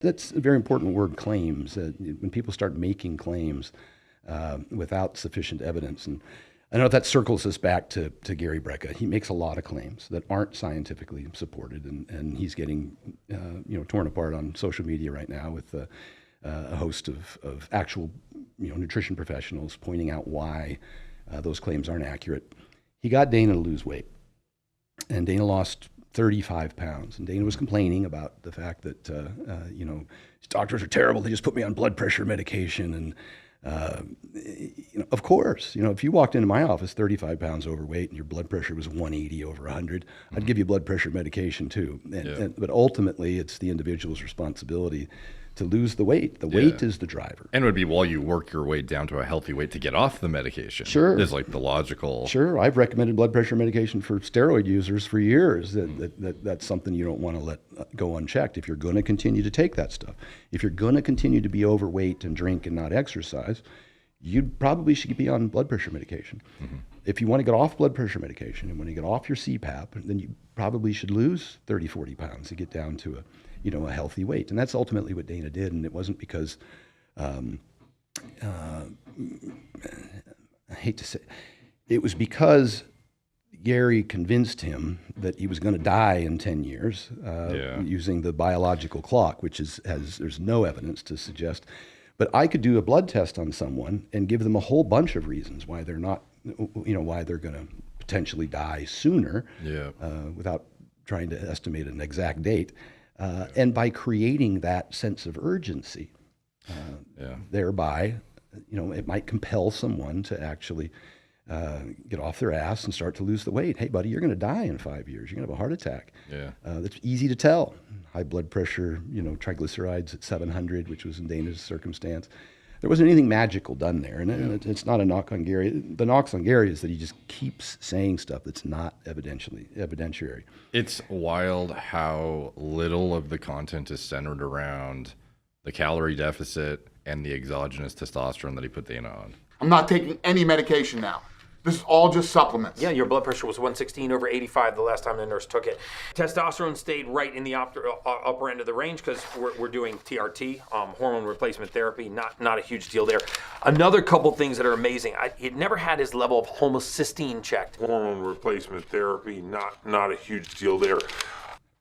That's a very important word, claims. When people start making claims without sufficient evidence, and I know that circles us back to Gary Brecka. He makes a lot of claims that aren't scientifically supported, and he's getting torn apart on social media right now with a host of actual nutrition professionals pointing out why those claims aren't accurate. He got Dana to lose weight, and Dana lost 35 pounds. And Dana was complaining about the fact that, his doctors are terrible. They just put me on blood pressure medication. And, of course, if you walked into my office 35 pounds overweight and your blood pressure was 180 over 100, I'd give you blood pressure medication too. But ultimately, it's the individual's responsibility to lose the weight. The weight is the driver. And it would be while you work your way down to a healthy weight to get off the medication. Sure. Is like the logical. Sure. I've recommended blood pressure medication for steroid users for years. That's something you don't want to let go unchecked if you're going to continue to take that stuff. If you're going to continue to be overweight and drink and not exercise, you probably should be on blood pressure medication. Mm-hmm. If you want to get off blood pressure medication and when you get off your CPAP, then you probably should lose 30, 40 pounds to get down to a healthy weight. And that's ultimately what Dana did. And it wasn't because, I hate to say, it was because Gary convinced him that he was going to die in 10 years using the biological clock, which there's no evidence to suggest. But I could do a blood test on someone and give them a whole bunch of reasons why they're not, why they're going to potentially die sooner without trying to estimate an exact date. And by creating that sense of urgency, thereby, it might compel someone to actually get off their ass and start to lose the weight. Hey, buddy, you're going to die in 5 years. You're going to have a heart attack. That's easy to tell. High blood pressure, triglycerides at 700, which was in Dana's circumstance. There wasn't anything magical done there. And it's not a knock on Gary. The knocks on Gary is that he just keeps saying stuff that's not evidentiary. It's wild how little of the content is centered around the calorie deficit and the exogenous testosterone that he put Dana on. I'm not taking any medication now. This is all just supplements. Yeah, your blood pressure was 116 over 85 the last time the nurse took it. Testosterone stayed right in the upper end of the range because we're doing TRT, hormone replacement therapy, not a huge deal there. Another couple things that are amazing, he'd never had his level of homocysteine checked. Hormone replacement therapy, not a huge deal there.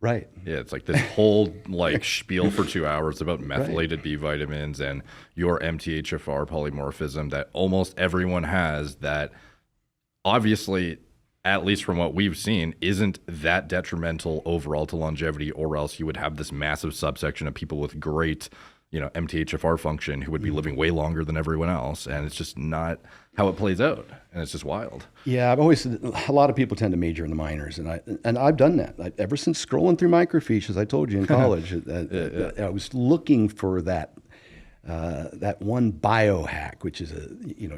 Right. Yeah, it's like this whole spiel for 2 hours about methylated B vitamins and your MTHFR polymorphism that almost everyone has that obviously, at least from what we've seen, isn't that detrimental overall to longevity, or else you would have this massive subsection of people with great, MTHFR function who would be living way longer than everyone else. And it's just not how it plays out. And it's just wild. Yeah, a lot of people tend to major in the minors. And I've done that. Ever since scrolling through microfiche, as I told you in college, I was looking for that one biohack, which is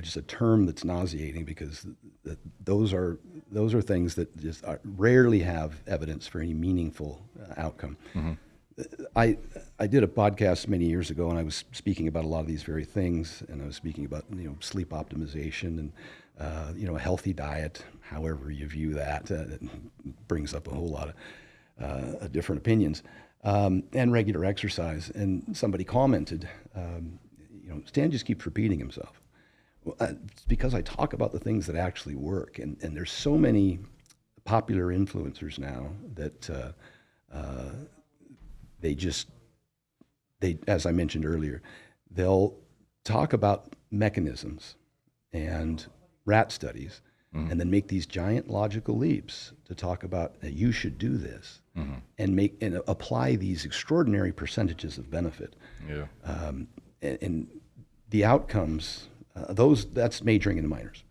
just a term that's nauseating because those are things that just rarely have evidence for any meaningful outcome. Mm-hmm. I did a podcast many years ago, and I was speaking about a lot of these very things, and I was speaking about sleep optimization and a healthy diet, however you view that. It brings up a whole lot of different opinions. And regular exercise. And somebody commented, Stan just keeps repeating himself. Well, it's because I talk about the things that actually work. And there's so many popular influencers now that they, as I mentioned earlier, they'll talk about mechanisms and rat studies, and then make these giant logical leaps to talk about that you should do this, and apply these extraordinary percentages of benefit. And the outcomes, that's majoring in the minors.